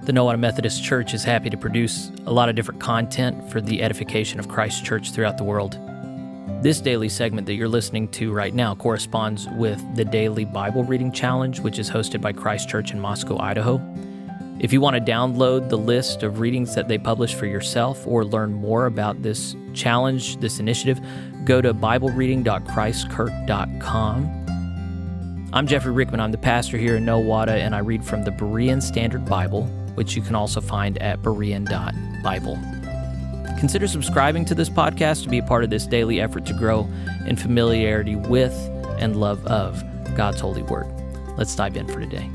The Nowata Methodist Church is happy to produce a lot of different content for the edification of Christ's church throughout the world. This daily segment that you're listening to right now corresponds with the Daily Bible Reading Challenge, which is hosted by Christ Church in Moscow, Idaho. If you want to download the list of readings that they publish for yourself or learn more about this challenge, this initiative, go to biblereading.christkirk.com. I'm Jeffrey Rickman. I'm the pastor here in Nowata, and I read from the Berean Standard Bible, which you can also find at berean.bible. Consider subscribing to this podcast to be a part of this daily effort to grow in familiarity with and love of God's holy word. Let's dive in for today.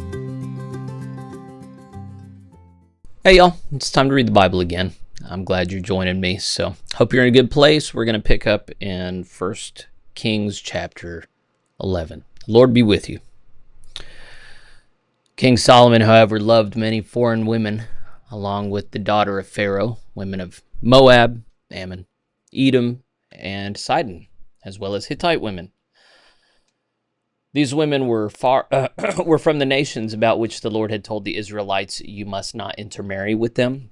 Hey y'all, it's time to read the Bible again. I'm glad you're joining me, so hope you're in a good place. We're going to pick up in 1 Kings chapter 11. The Lord be with you. King Solomon, however, loved many foreign women, along with the daughter of Pharaoh, women of Moab, Ammon, Edom, and Sidon, as well as Hittite women. These women were from the nations about which the Lord had told the Israelites, "You must not intermarry with them,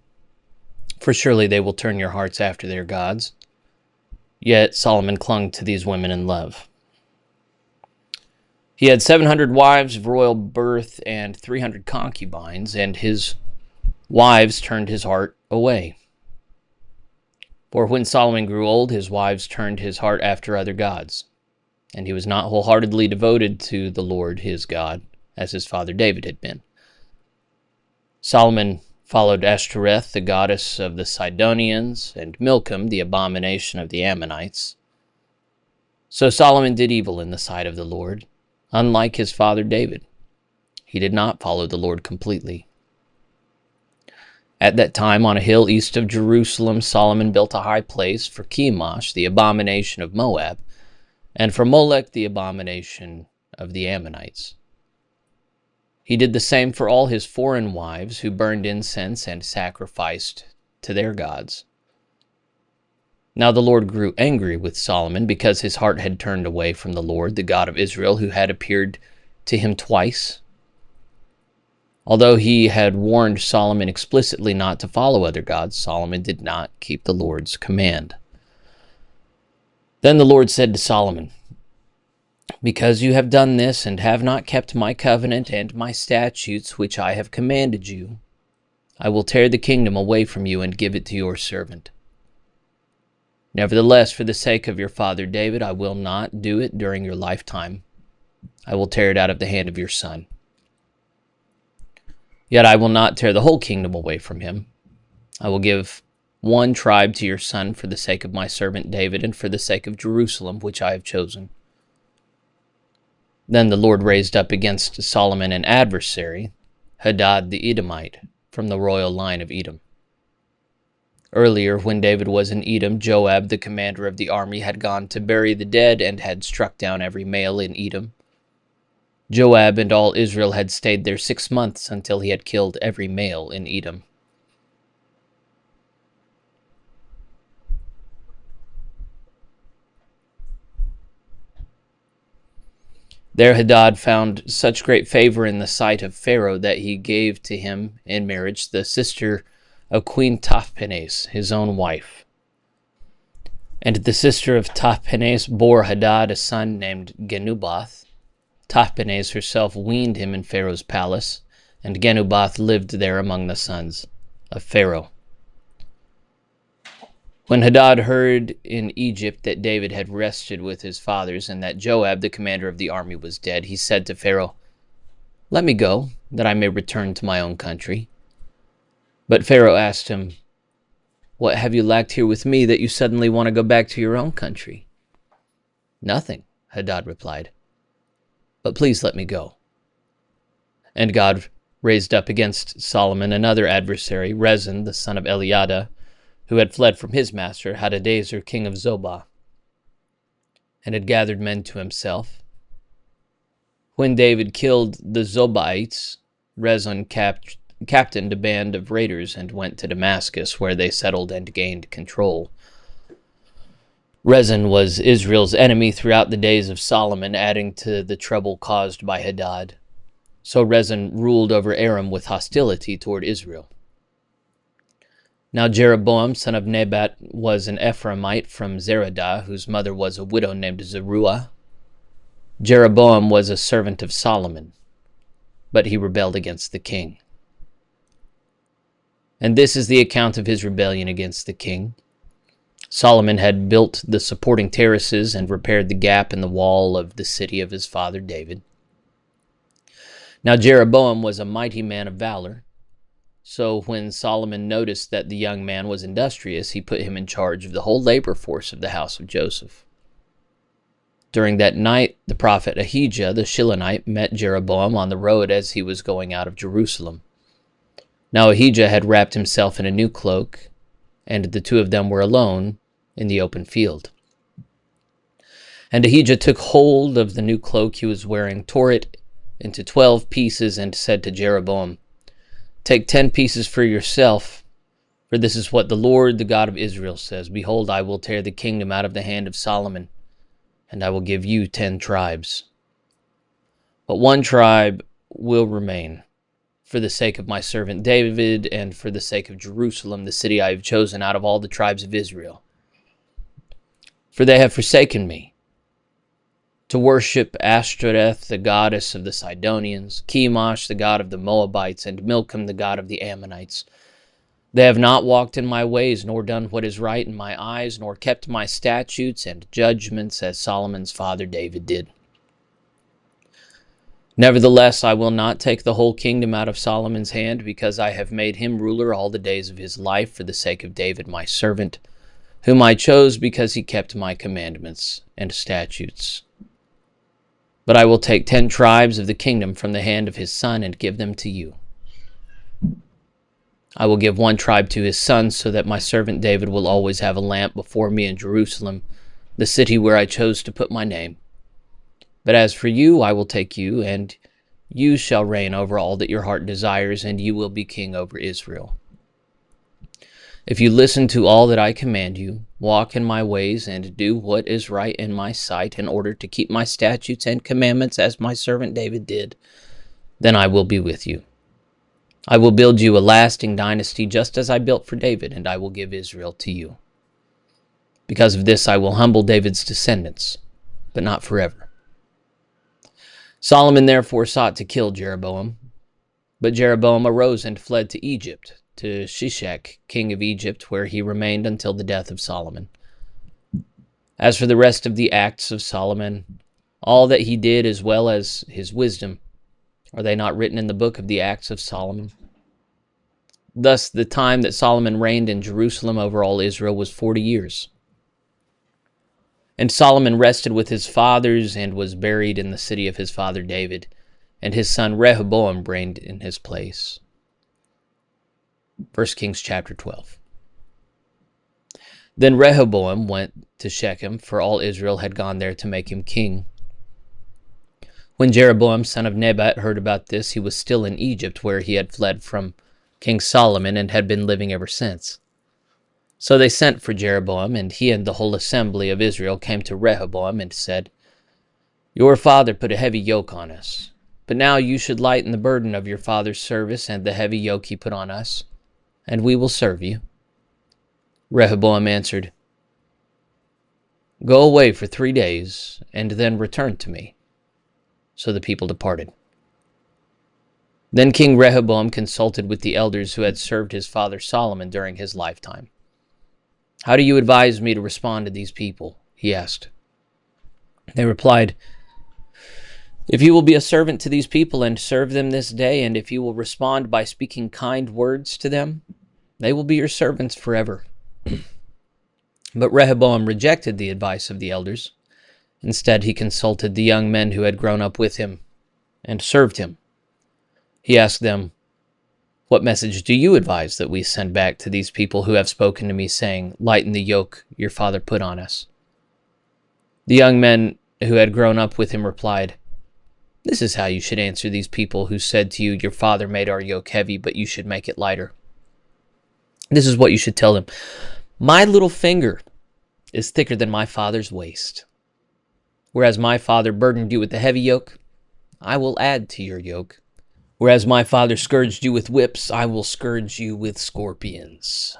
for surely they will turn your hearts after their gods." Yet Solomon clung to these women in love. He had 700 wives of royal birth and 300 concubines, and his wives turned his heart away. For when Solomon grew old, his wives turned his heart after other gods, and he was not wholeheartedly devoted to the Lord his God, as his father David had been. Solomon followed Ashtoreth, the goddess of the Sidonians, and Milcom, the abomination of the Ammonites. So Solomon did evil in the sight of the Lord. Unlike his father David, he did not follow the Lord completely. At that time, on a hill east of Jerusalem, Solomon built a high place for Chemosh, the abomination of Moab, and for Molech, the abomination of the Ammonites. He did the same for all his foreign wives, who burned incense and sacrificed to their gods. Now the Lord grew angry with Solomon because his heart had turned away from the Lord, the God of Israel, who had appeared to him twice. Although he had warned Solomon explicitly not to follow other gods, Solomon did not keep the Lord's command. Then the Lord said to Solomon, "Because you have done this and have not kept my covenant and my statutes which I have commanded you, I will tear the kingdom away from you and give it to your servant. Nevertheless, for the sake of your father David, I will not do it during your lifetime. I will tear it out of the hand of your son. Yet I will not tear the whole kingdom away from him. I will give one tribe to your son for the sake of my servant David and for the sake of Jerusalem, which I have chosen." Then the Lord raised up against Solomon an adversary, Hadad the Edomite, from the royal line of Edom. Earlier, when David was in Edom, Joab, the commander of the army, had gone to bury the dead and had struck down every male in Edom. Joab and all Israel had stayed there 6 months until he had killed every male in Edom. There Hadad found such great favor in the sight of Pharaoh that he gave to him in marriage the sister of Queen Tahpenes, his own wife. And the sister of Tahpenes bore Hadad a son named Genubath. Tahpenes herself weaned him in Pharaoh's palace, and Genubath lived there among the sons of Pharaoh. When Hadad heard in Egypt that David had rested with his fathers and that Joab, the commander of the army, was dead, he said to Pharaoh, "Let me go, that I may return to my own country." But Pharaoh asked him, "What have you lacked here with me that you suddenly want to go back to your own country?" "Nothing," Hadad replied, "but please let me go." And God raised up against Solomon another adversary, Rezin, the son of Eliada, who had fled from his master, Hadadezer, king of Zobah, and had gathered men to himself. When David killed the Zobahites, Rezin captained a band of raiders and went to Damascus, where they settled and gained control. Rezin was Israel's enemy throughout the days of Solomon, adding to the trouble caused by Hadad. So Rezin ruled over Aram with hostility toward Israel. Now Jeroboam, son of Nebat, was an Ephraimite from Zeradah, whose mother was a widow named Zeruiah. Jeroboam was a servant of Solomon, but he rebelled against the king. And this is the account of his rebellion against the king. Solomon had built the supporting terraces and repaired the gap in the wall of the city of his father David. Now Jeroboam was a mighty man of valor. So when Solomon noticed that the young man was industrious, he put him in charge of the whole labor force of the house of Joseph. During that night, the prophet Ahijah the Shilonite met Jeroboam on the road as he was going out of Jerusalem. Now Ahijah had wrapped himself in a new cloak, and the two of them were alone in the open field. And Ahijah took hold of the new cloak he was wearing, tore it into 12 pieces, and said to Jeroboam, "Take 10 pieces for yourself, for this is what the Lord, the God of Israel, says. Behold, I will tear the kingdom out of the hand of Solomon, and I will give you 10 tribes. But one tribe will remain, for the sake of my servant David, and for the sake of Jerusalem, the city I have chosen out of all the tribes of Israel. For they have forsaken me, to worship Ashtoreth, the goddess of the Sidonians, Chemosh, the god of the Moabites, and Milcom, the god of the Ammonites. They have not walked in my ways, nor done what is right in my eyes, nor kept my statutes and judgments as Solomon's father David did. Nevertheless, I will not take the whole kingdom out of Solomon's hand, because I have made him ruler all the days of his life for the sake of David my servant, whom I chose because he kept my commandments and statutes. But I will take 10 tribes of the kingdom from the hand of his son and give them to you. I will give one tribe to his son, so that my servant David will always have a lamp before me in Jerusalem, the city where I chose to put my name. But as for you, I will take you, and you shall reign over all that your heart desires, and you will be king over Israel. If you listen to all that I command you, walk in my ways, and do what is right in my sight, in order to keep my statutes and commandments as my servant David did, then I will be with you. I will build you a lasting dynasty, just as I built for David, and I will give Israel to you. Because of this I will humble David's descendants, but not forever." Solomon therefore sought to kill Jeroboam, but Jeroboam arose and fled to Egypt, to Shishak, king of Egypt, where he remained until the death of Solomon. As for the rest of the acts of Solomon, all that he did as well as his wisdom, are they not written in the book of the acts of Solomon? Thus the time that Solomon reigned in Jerusalem over all Israel was 40 years. And Solomon rested with his fathers and was buried in the city of his father David, and his son Rehoboam reigned in his place. 1 Kings chapter 12. Then Rehoboam went to Shechem, for all Israel had gone there to make him king. When Jeroboam, son of Nebat, heard about this, he was still in Egypt, where he had fled from King Solomon and had been living ever since. So they sent for Jeroboam, and he and the whole assembly of Israel came to Rehoboam and said, "Your father put a heavy yoke on us, but now you should lighten the burden of your father's service and the heavy yoke he put on us, and we will serve you." Rehoboam answered, "Go away for 3 days, and then return to me." So the people departed. Then King Rehoboam consulted with the elders who had served his father Solomon during his lifetime. "How do you advise me to respond to these people?" he asked. They replied, "If you will be a servant to these people and serve them this day, and if you will respond by speaking kind words to them, they will be your servants forever." But Rehoboam rejected the advice of the elders. Instead, he consulted the young men who had grown up with him and served him. He asked them, "What message do you advise that we send back to these people who have spoken to me, saying, 'Lighten the yoke your father put on us'?" The young men who had grown up with him replied, "This is how you should answer these people who said to you, 'Your father made our yoke heavy, but you should make it lighter.' This is what you should tell them. 'My little finger is thicker than my father's waist. Whereas my father burdened you with the heavy yoke, I will add to your yoke. Whereas my father scourged you with whips, I will scourge you with scorpions.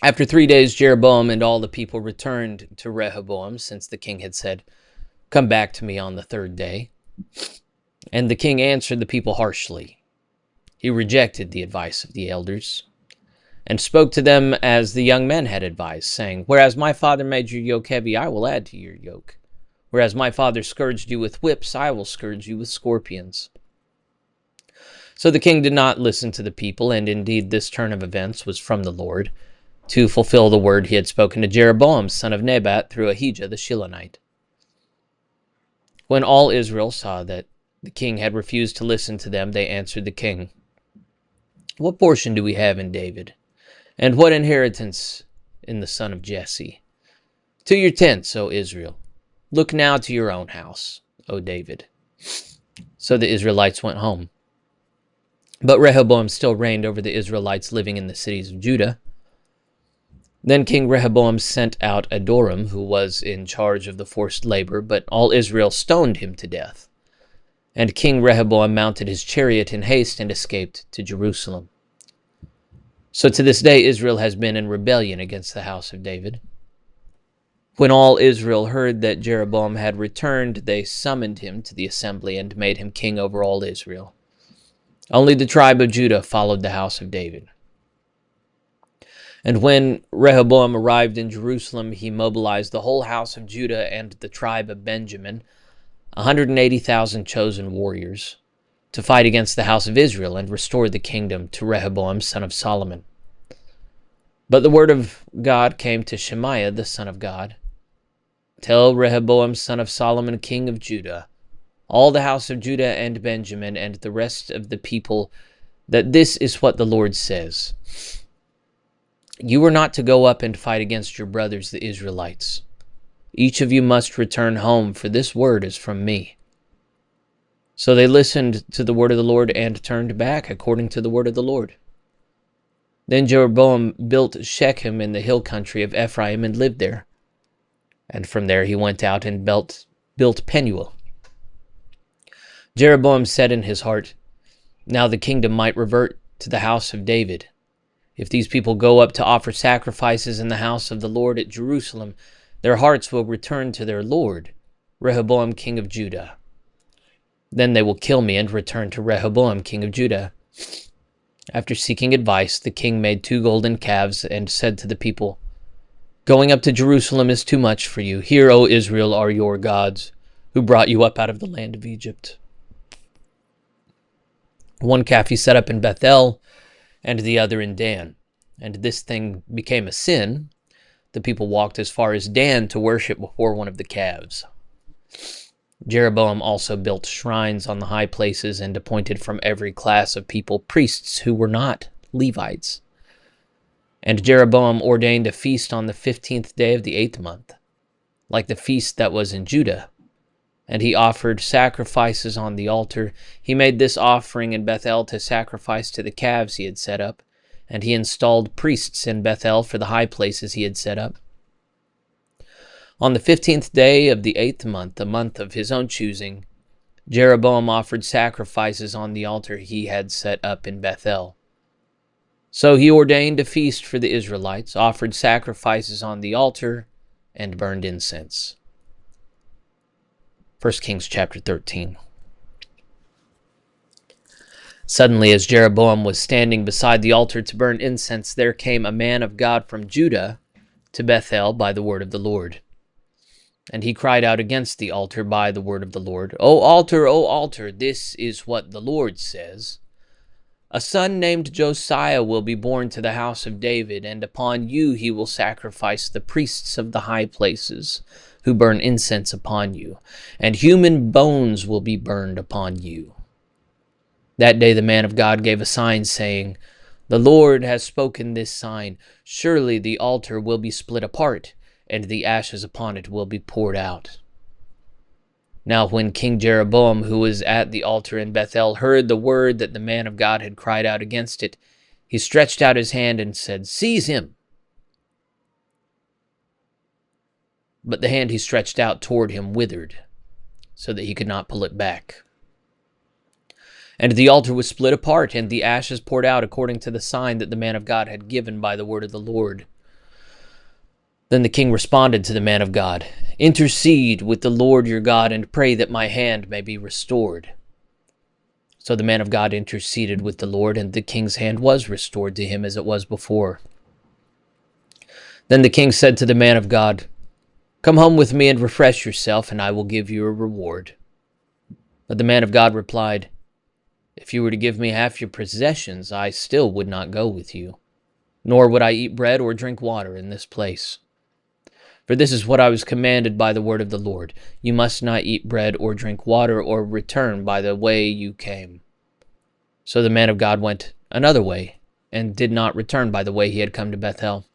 After 3 days, Jeroboam and all the people returned to Rehoboam, since the king had said, "Come back to me on the third day." And the king answered the people harshly. He rejected the advice of the elders, and spoke to them as the young men had advised, saying, "Whereas my father made your yoke heavy, I will add to your yoke. Whereas my father scourged you with whips, I will scourge you with scorpions." So the king did not listen to the people, and indeed this turn of events was from the Lord, to fulfill the word he had spoken to Jeroboam, son of Nebat, through Ahijah the Shilonite. When all Israel saw that the king had refused to listen to them, they answered the king, "What portion do we have in David? And what inheritance in the son of Jesse? To your tents, O Israel. Look now to your own house, O David." So the Israelites went home. But Rehoboam still reigned over the Israelites living in the cities of Judah. Then King Rehoboam sent out Adoram, who was in charge of the forced labor, but all Israel stoned him to death. And King Rehoboam mounted his chariot in haste and escaped to Jerusalem. So to this day Israel has been in rebellion against the house of David. When all Israel heard that Jeroboam had returned, they summoned him to the assembly and made him king over all Israel. Only the tribe of Judah followed the house of David. And when Rehoboam arrived in Jerusalem, he mobilized the whole house of Judah and the tribe of Benjamin, 180,000 chosen warriors, to fight against the house of Israel and restore the kingdom to Rehoboam, son of Solomon. But the word of God came to Shemaiah, the son of God. "Tell Rehoboam, son of Solomon, king of Judah, all the house of Judah and Benjamin, and the rest of the people, that this is what the Lord says. You are not to go up and fight against your brothers, the Israelites. Each of you must return home, for this word is from me." So they listened to the word of the Lord and turned back according to the word of the Lord. Then Jeroboam built Shechem in the hill country of Ephraim and lived there. And from there he went out and built Penuel. Jeroboam said in his heart, "Now the kingdom might revert to the house of David. If these people go up to offer sacrifices in the house of the Lord at Jerusalem, their hearts will return to their Lord, Rehoboam king of Judah. Then they will kill me and return to Rehoboam king of Judah." After seeking advice, the king made 2 golden calves and said to the people, "Going up to Jerusalem is too much for you. Here, O Israel, are your gods, who brought you up out of the land of Egypt." 1 calf he set up in Bethel, and the other in Dan. And this thing became a sin. The people walked as far as Dan to worship before one of the calves. Jeroboam also built shrines on the high places and appointed from every class of people priests who were not Levites. And Jeroboam ordained a feast on the 15th day of the 8th month, like the feast that was in Judah. And he offered sacrifices on the altar. He made this offering in Bethel to sacrifice to the calves he had set up, and he installed priests in Bethel for the high places he had set up. On the 15th day of the 8th month, a month of his own choosing, Jeroboam offered sacrifices on the altar he had set up in Bethel. So he ordained a feast for the Israelites, offered sacrifices on the altar, and burned incense. 1 Kings chapter 13. Suddenly, as Jeroboam was standing beside the altar to burn incense, there came a man of God from Judah to Bethel by the word of the Lord. And he cried out against the altar by the word of the Lord, O altar, this is what the Lord says. A son named Josiah will be born to the house of David, and upon you he will sacrifice the priests of the high places, who burn incense upon you, and human bones will be burned upon you." That day the man of God gave a sign, saying, "The Lord has spoken this sign. Surely the altar will be split apart, and the ashes upon it will be poured out." Now when King Jeroboam, who was at the altar in Bethel, heard the word that the man of God had cried out against it, he stretched out his hand and said, "Seize him." But the hand he stretched out toward him withered, so that he could not pull it back. And the altar was split apart, and the ashes poured out according to the sign that the man of God had given by the word of the Lord. Then the king responded to the man of God, "Intercede with the Lord your God and pray that my hand may be restored." So the man of God interceded with the Lord, and the king's hand was restored to him as it was before. Then the king said to the man of God, "Come home with me and refresh yourself, and I will give you a reward." But the man of God replied, "If you were to give me half your possessions, I still would not go with you, nor would I eat bread or drink water in this place. For this is what I was commanded by the word of the Lord. You must not eat bread or drink water or return by the way you came." So the man of God went another way and did not return by the way he had come to Bethel.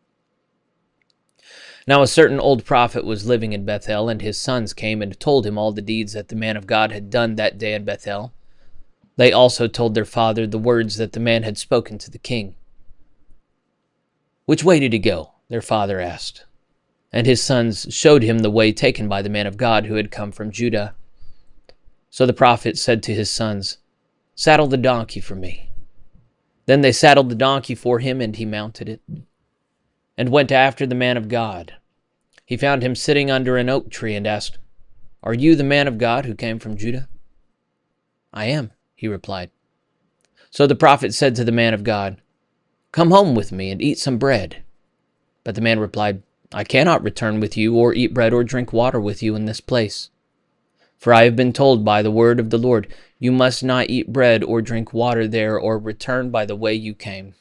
Now a certain old prophet was living in Bethel, and his sons came and told him all the deeds that the man of God had done that day in Bethel. They also told their father the words that the man had spoken to the king. "Which way did he go?" their father asked. And his sons showed him the way taken by the man of God who had come from Judah. So the prophet said to his sons, "Saddle the donkey for me." Then they saddled the donkey for him, and he mounted it, and went after the man of God. He found him sitting under an oak tree and asked, "Are you the man of God who came from Judah?" "I am," he replied. So the prophet said to the man of God, "Come home with me and eat some bread." But the man replied, "I cannot return with you or eat bread or drink water with you in this place. For I have been told by the word of the Lord, you must not eat bread or drink water there or return by the way you came."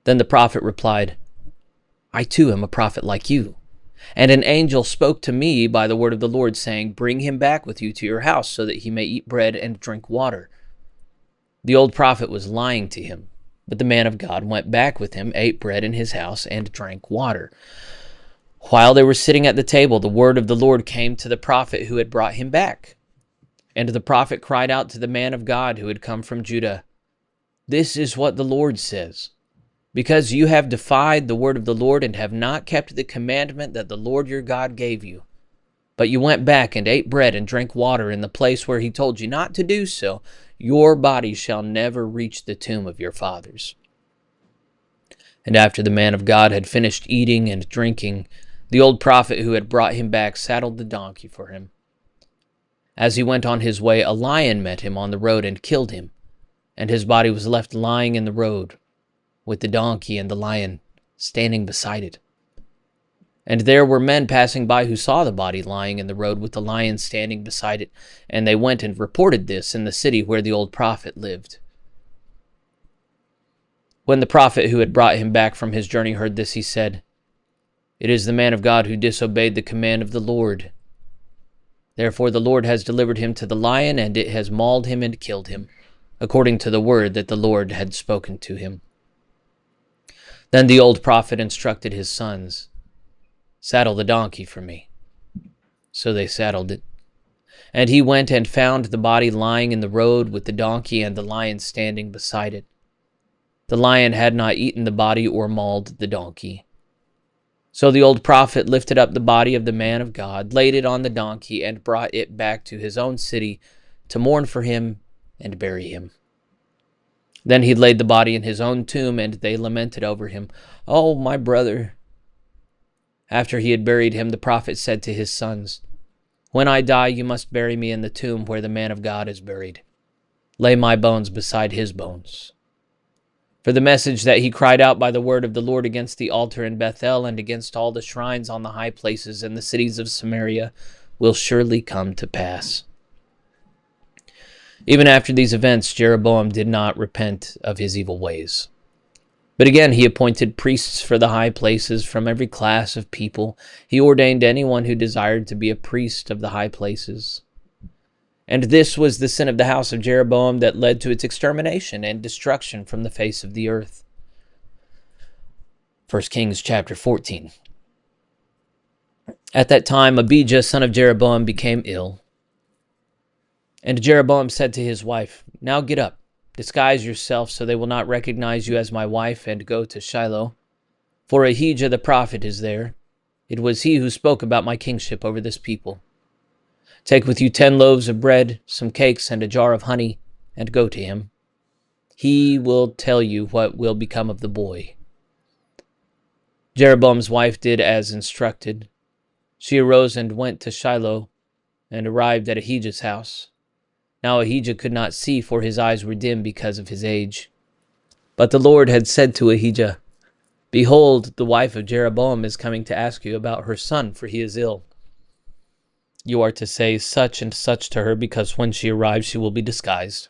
Then the prophet replied, "I too am a prophet like you. And an angel spoke to me by the word of the Lord, saying, Bring him back with you to your house so that he may eat bread and drink water." The old prophet was lying to him. But the man of God went back with him, ate bread in his house, and drank water. While they were sitting at the table, the word of the Lord came to the prophet who had brought him back. And the prophet cried out to the man of God who had come from Judah, "This is what the Lord says. Because you have defied the word of the Lord and have not kept the commandment that the Lord your God gave you, but you went back and ate bread and drank water in the place where he told you not to do so, your body shall never reach the tomb of your fathers." And after the man of God had finished eating and drinking, the old prophet who had brought him back saddled the donkey for him. As he went on his way, a lion met him on the road and killed him, and his body was left lying in the road, with the donkey and the lion standing beside it. And there were men passing by who saw the body lying in the road with the lion standing beside it, and they went and reported this in the city where the old prophet lived. When the prophet who had brought him back from his journey heard this, he said, "It is the man of God who disobeyed the command of the Lord. Therefore the Lord has delivered him to the lion, and it has mauled him and killed him, according to the word that the Lord had spoken to him." Then the old prophet instructed his sons, "Saddle the donkey for me." So they saddled it. And he went and found the body lying in the road with the donkey and the lion standing beside it. The lion had not eaten the body or mauled the donkey. So the old prophet lifted up the body of the man of God, laid it on the donkey, and brought it back to his own city to mourn for him and bury him. Then he laid the body in his own tomb, and they lamented over him, "Oh, my brother." After he had buried him, the prophet said to his sons, "When I die, you must bury me in the tomb where the man of God is buried. Lay my bones beside his bones." For the message that he cried out by the word of the Lord against the altar in Bethel and against all the shrines on the high places in the cities of Samaria will surely come to pass. Even after these events, Jeroboam did not repent of his evil ways. But again, he appointed priests for the high places from every class of people. He ordained anyone who desired to be a priest of the high places. And this was the sin of the house of Jeroboam that led to its extermination and destruction from the face of the earth. 1 Kings chapter 14. At that time, Abijah, son of Jeroboam, became ill. And Jeroboam said to his wife, "Now get up, disguise yourself so they will not recognize you as my wife, and go to Shiloh. For Ahijah the prophet is there. It was he who spoke about my kingship over this people. Take with you 10 loaves of bread, some cakes, and a jar of honey. and go to him. He will tell you what will become of the boy." Jeroboam's wife did as instructed. She arose and went to Shiloh and arrived at Ahijah's house. Now Ahijah could not see, for his eyes were dim because of his age. But the Lord had said to Ahijah, "Behold, the wife of Jeroboam is coming to ask you about her son, for he is ill. You are to say such and such to her, because when she arrives she will be disguised."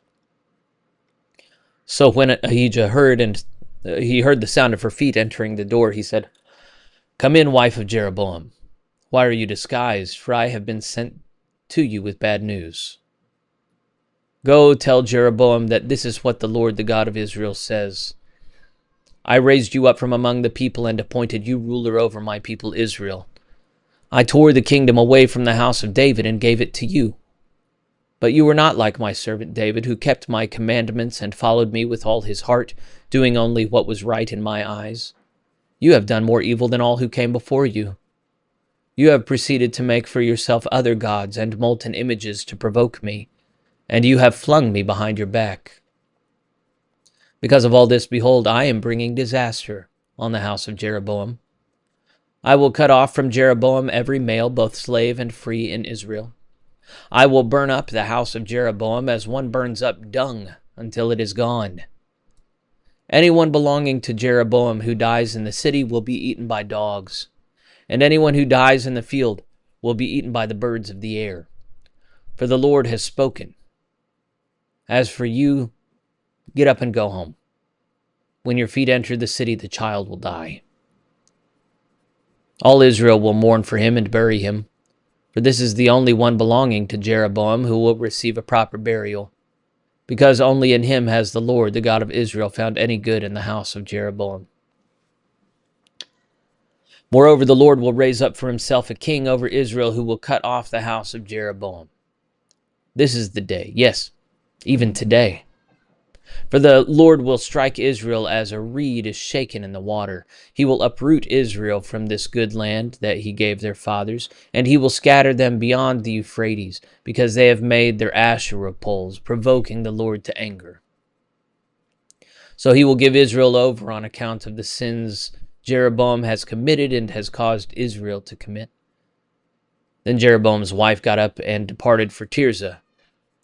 So when Ahijah heard the sound of her feet entering the door, he said, "Come in, wife of Jeroboam. Why are you disguised? For I have been sent to you with bad news. Go tell Jeroboam that this is what the Lord, the God of Israel, says. I raised you up from among the people and appointed you ruler over my people Israel. I tore the kingdom away from the house of David and gave it to you. But you were not like my servant David, who kept my commandments and followed me with all his heart, doing only what was right in my eyes. You have done more evil than all who came before you. You have proceeded to make for yourself other gods and molten images to provoke me, and you have flung me behind your back. Because of all this, behold, I am bringing disaster on the house of Jeroboam. I will cut off from Jeroboam every male, both slave and free, in Israel. I will burn up the house of Jeroboam as one burns up dung until it is gone. Anyone belonging to Jeroboam who dies in the city will be eaten by dogs, and anyone who dies in the field will be eaten by the birds of the air. For the Lord has spoken. As for you, get up and go home. When your feet enter the city, the child will die. All Israel will mourn for him and bury him, for this is the only one belonging to Jeroboam who will receive a proper burial, because only in him has the Lord, the God of Israel, found any good in the house of Jeroboam. Moreover, the Lord will raise up for himself a king over Israel who will cut off the house of Jeroboam. This is the day, yes, even today. For the Lord will strike Israel as a reed is shaken in the water. He will uproot Israel from this good land that he gave their fathers, and he will scatter them beyond the Euphrates, because they have made their Asherah poles, provoking the Lord to anger. So he will give Israel over on account of the sins Jeroboam has committed and has caused Israel to commit. Then Jeroboam's wife got up and departed for Tirzah,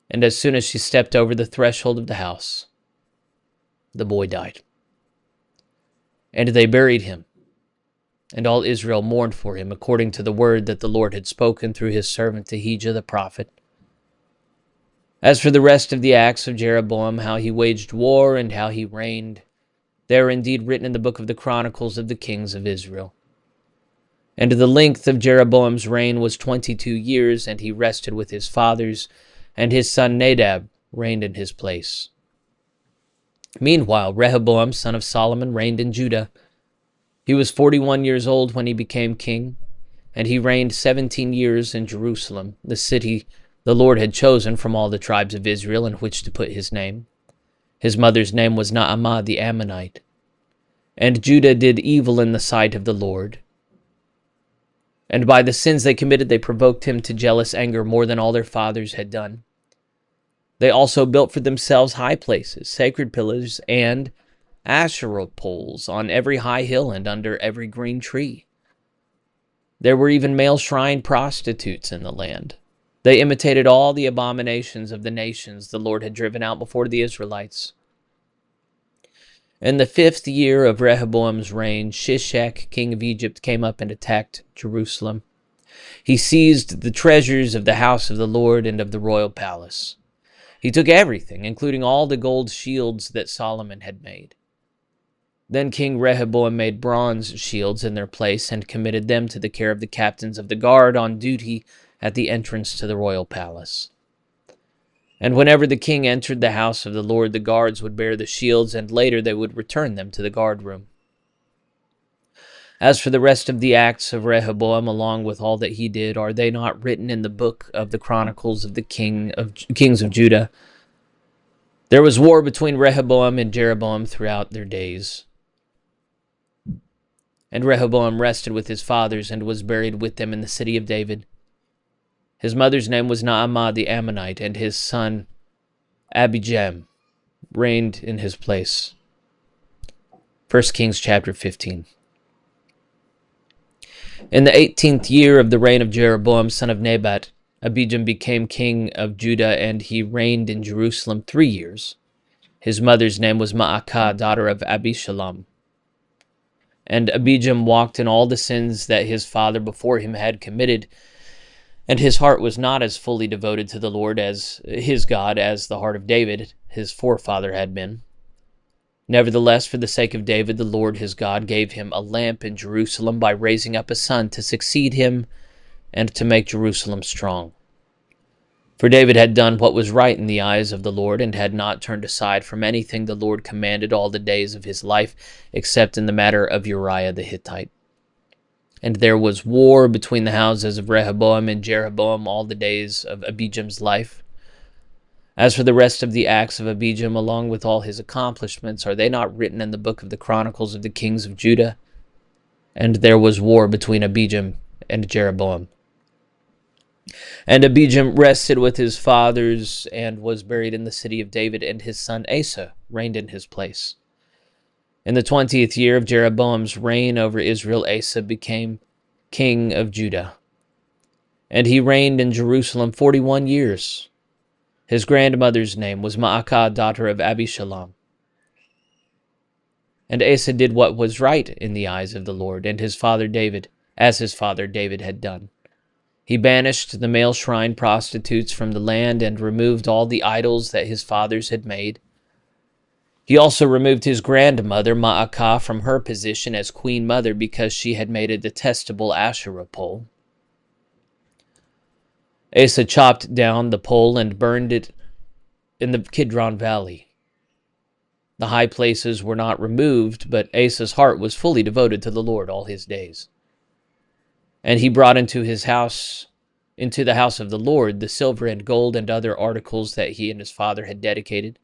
and as soon as she stepped over the threshold of the house, the boy died. And they buried him, and all Israel mourned for him, according to the word that the Lord had spoken through his servant Ahijah the prophet. As for the rest of the acts of Jeroboam, how he waged war and how he reigned, they are indeed written in the book of the Chronicles of the kings of Israel. And the length of Jeroboam's reign was 22 years, and he rested with his fathers, and his son Nadab reigned in his place. Meanwhile, Rehoboam, son of Solomon, reigned in Judah. He was 41 years old when he became king, and he reigned 17 years in Jerusalem, the city the Lord had chosen from all the tribes of Israel in which to put his name. His mother's name was Naamah the Ammonite. And Judah did evil in the sight of the Lord. And by the sins they committed, they provoked him to jealous anger more than all their fathers had done. They also built for themselves high places, sacred pillars, and Asherah poles on every high hill and under every green tree. There were even male shrine prostitutes in the land. They imitated all the abominations of the nations the Lord had driven out before the Israelites. In the 5th year of Rehoboam's reign, Shishak, king of Egypt, came up and attacked Jerusalem. He seized the treasures of the house of the Lord and of the royal palace. He took everything, including all the gold shields that Solomon had made. Then King Rehoboam made bronze shields in their place and committed them to the care of the captains of the guard on duty at the entrance to the royal palace. And whenever the king entered the house of the Lord, the guards would bear the shields, and later they would return them to the guard room. As for the rest of the acts of Rehoboam, along with all that he did, are they not written in the book of the Chronicles of the kings of Judah? There was war between Rehoboam and Jeroboam throughout their days. And Rehoboam rested with his fathers and was buried with them in the city of David. His mother's name was Naamah the Ammonite, and his son Abijam reigned in his place. 1 Kings chapter 15. In the 18th year of the reign of Jeroboam, son of Nebat, Abijam became king of Judah, and he reigned in Jerusalem 3 years. His mother's name was Maacah, daughter of Abishalom. And Abijam walked in all the sins that his father before him had committed, and his heart was not as fully devoted to the Lord as his God as the heart of David, his forefather, had been. Nevertheless, for the sake of David, the Lord his God gave him a lamp in Jerusalem by raising up a son to succeed him and to make Jerusalem strong. For David had done what was right in the eyes of the Lord, and had not turned aside from anything the Lord commanded all the days of his life, except in the matter of Uriah the Hittite. And there was war between the houses of Rehoboam and Jeroboam all the days of Abijam's life. As for the rest of the acts of Abijam, along with all his accomplishments, are they not written in the book of the Chronicles of the kings of Judah? And there was war between Abijam and Jeroboam. And Abijam rested with his fathers and was buried in the city of David, and his son Asa reigned in his place. In the 20th year of Jeroboam's reign over Israel, Asa became king of Judah. And he reigned in Jerusalem 41 years. His grandmother's name was Maacah, daughter of Abishalom. And Asa did what was right in the eyes of the Lord, and his father David, as his father David had done. He banished the male shrine prostitutes from the land and removed all the idols that his fathers had made. He also removed his grandmother Maacah from her position as queen mother because she had made a detestable Asherah pole. Asa chopped down the pole and burned it in the Kidron Valley. The high places were not removed, but Asa's heart was fully devoted to the Lord all his days. And he brought into the house of the Lord, the silver and gold and other articles that he and his father had dedicated.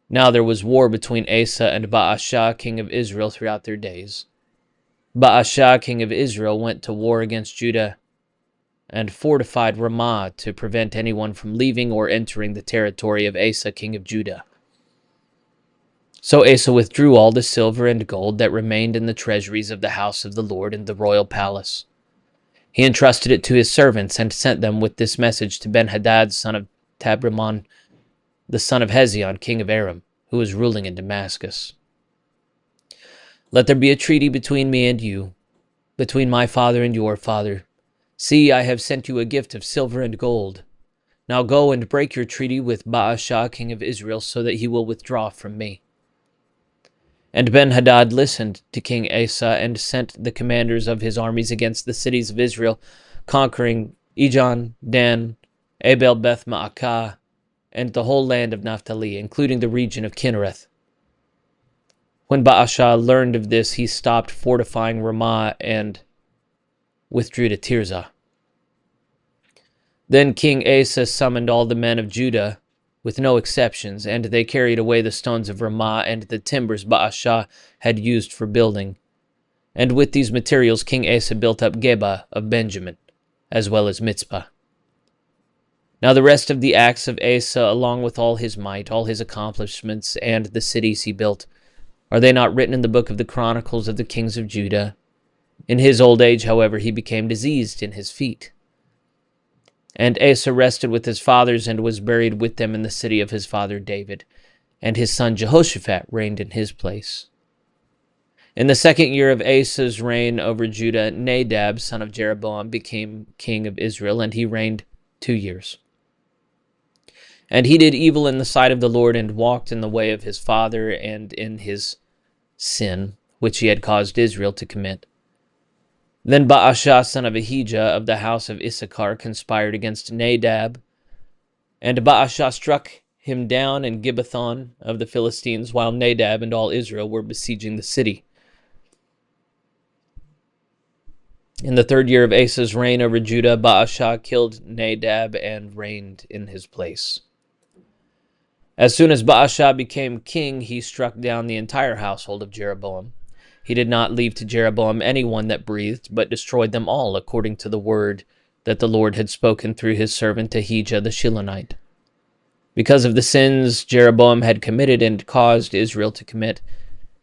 Now there was war between Asa and Baasha, king of Israel, throughout their days. Baasha, king of Israel, went to war against Judah and fortified Ramah to prevent anyone from leaving or entering the territory of Asa, king of Judah. So Asa withdrew all the silver and gold that remained in the treasuries of the house of the Lord in the royal palace. He entrusted it to his servants and sent them with this message to Ben-Hadad, son of Tabrimon, the son of Hezion, king of Aram, who was ruling in Damascus. Let there be a treaty between me and you, between my father and your father. See, I have sent you a gift of silver and gold. Now go and break your treaty with Baasha, king of Israel, so that he will withdraw from me. And Ben-Hadad listened to King Asa and sent the commanders of his armies against the cities of Israel, conquering Ijon, Dan, Abel-Beth-Maacah, and the whole land of Naphtali, including the region of Kinnereth. When Baasha learned of this, he stopped fortifying Ramah and withdrew to Tirzah. Then King Asa summoned all the men of Judah, with no exceptions, and they carried away the stones of Ramah and the timbers Baasha had used for building. And with these materials King Asa built up Geba of Benjamin, as well as Mitzpah. Now the rest of the acts of Asa, along with all his might, all his accomplishments, and the cities he built, are they not written in the book of the Chronicles of the kings of Judah? In his old age, however, he became diseased in his feet. And Asa rested with his fathers and was buried with them in the city of his father David, and his son Jehoshaphat reigned in his place. In the 2nd year of Asa's reign over Judah, Nadab, son of Jeroboam, became king of Israel, and he reigned 2 years. And he did evil in the sight of the Lord, and walked in the way of his father and in his sin, which he had caused Israel to commit. Then Baasha, son of Ahijah, of the house of Issachar, conspired against Nadab, and Baasha struck him down in Gibbethon of the Philistines, while Nadab and all Israel were besieging the city. In the 3rd year of Asa's reign over Judah, Baasha killed Nadab and reigned in his place. As soon as Baasha became king, he struck down the entire household of Jeroboam. He did not leave to Jeroboam anyone that breathed, but destroyed them all, according to the word that the Lord had spoken through his servant Ahijah the Shilonite. because of the sins Jeroboam had committed and caused Israel to commit,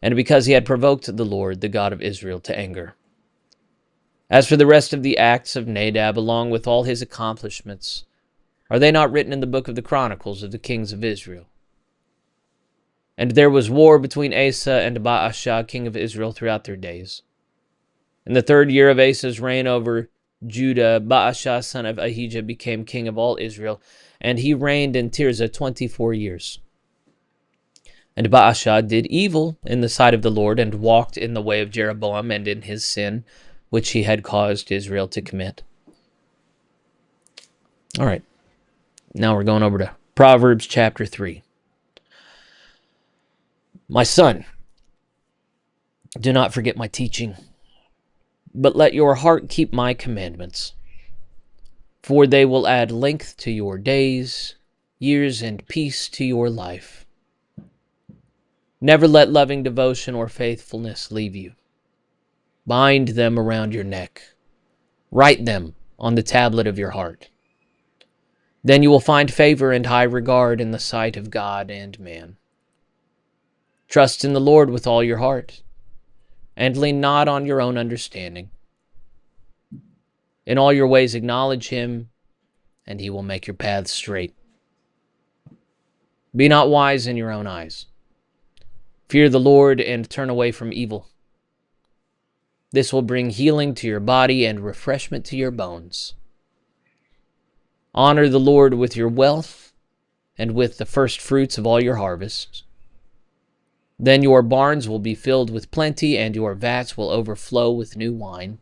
and because he had provoked the Lord, the God of Israel, to anger. As for the rest of the acts of Nadab, along with all his accomplishments, are they not written in the book of the Chronicles of the kings of Israel? And there was war between Asa and Baasha, king of Israel, throughout their days. In the 3rd year of Asa's reign over Judah, Baasha, son of Ahijah, became king of all Israel, and he reigned in Tirzah 24 years. And Baasha did evil in the sight of the Lord, and walked in the way of Jeroboam and in his sin, which he had caused Israel to commit. All right, now we're going over to Proverbs chapter 3. My son, do not forget my teaching, but let your heart keep my commandments, for they will add length to your days, years, and peace to your life. Never let loving devotion or faithfulness leave you. Bind them around your neck. Write them on the tablet of your heart. Then you will find favor and high regard in the sight of God and man. Trust in the Lord with all your heart, and lean not on your own understanding. In all your ways acknowledge him, and he will make your paths straight. Be not wise in your own eyes. Fear the Lord and turn away from evil. This will bring healing to your body and refreshment to your bones. Honor the Lord with your wealth and with the first fruits of all your harvests. Then your barns will be filled with plenty, and your vats will overflow with new wine.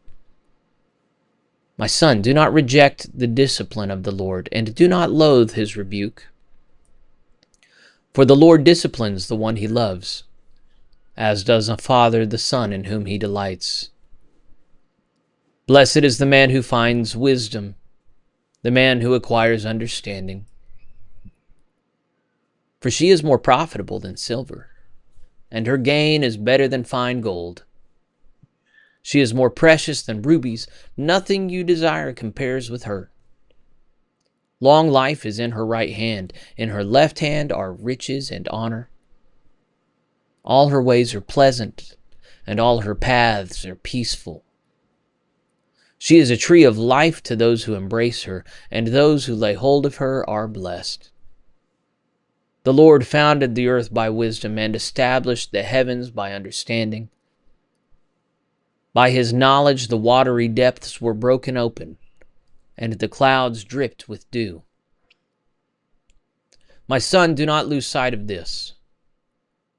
My son, do not reject the discipline of the Lord, and do not loathe his rebuke. For the Lord disciplines the one he loves, as does a father the son in whom he delights. Blessed is the man who finds wisdom, the man who acquires understanding. For she is more profitable than silver, and her gain is better than fine gold. She is more precious than rubies. Nothing you desire compares with her. Long life is in her right hand. In her left hand are riches and honor. All her ways are pleasant, and all her paths are peaceful. She is a tree of life to those who embrace her, and those who lay hold of her are blessed. The Lord founded the earth by wisdom and established the heavens by understanding. By his knowledge the watery depths were broken open, and the clouds dripped with dew. My son, do not lose sight of this.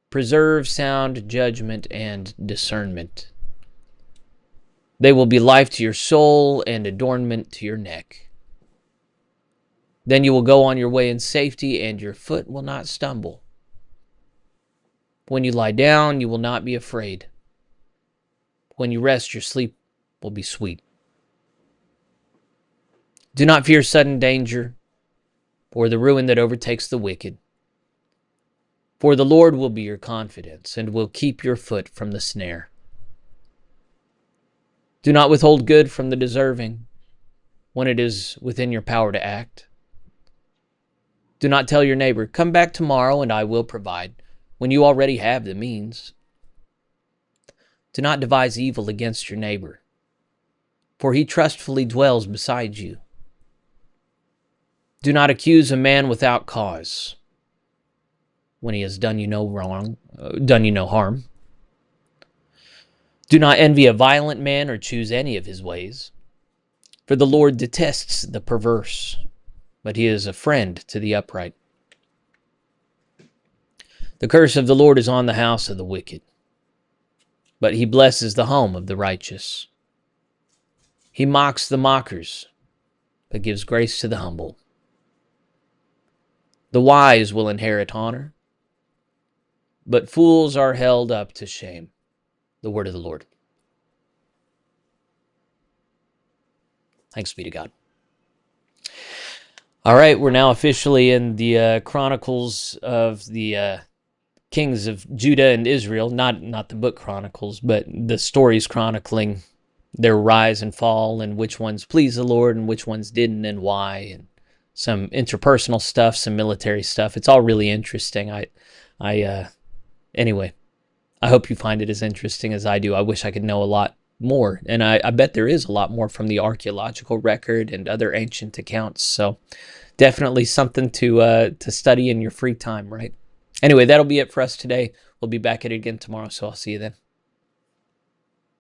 Preserve sound judgment and discernment. They will be life to your soul and adornment to your neck. Then you will go on your way in safety, and your foot will not stumble. When you lie down, you will not be afraid. When you rest, your sleep will be sweet. Do not fear sudden danger, or the ruin that overtakes the wicked. For the Lord will be your confidence, and will keep your foot from the snare. Do not withhold good from the deserving, when it is within your power to act. Do not tell your neighbor, "Come back tomorrow and I will provide," when you already have the means. Do not devise evil against your neighbor, for he trustfully dwells beside you. Do not accuse a man without cause, when he has done you no harm. Do not envy a violent man or choose any of his ways, for the Lord detests the perverse, but he is a friend to the upright. The curse of the Lord is on the house of the wicked, but he blesses the home of the righteous. He mocks the mockers, but gives grace to the humble. The wise will inherit honor, but fools are held up to shame. The word of the Lord. Thanks be to God. All right, we're now officially in the Chronicles of the kings of Judah and Israel. Not the book Chronicles, but the stories chronicling their rise and fall, and which ones pleased the Lord and which ones didn't, and why, and some interpersonal stuff, some military stuff. It's all really interesting. Anyway, I hope you find it as interesting as I do. I wish I could know a lot more, and I bet there is a lot more from the archaeological record and other ancient accounts. So definitely something to study in your free time, right? Anyway, that'll be it for us today. We'll be back at it again tomorrow, so I'll see you then.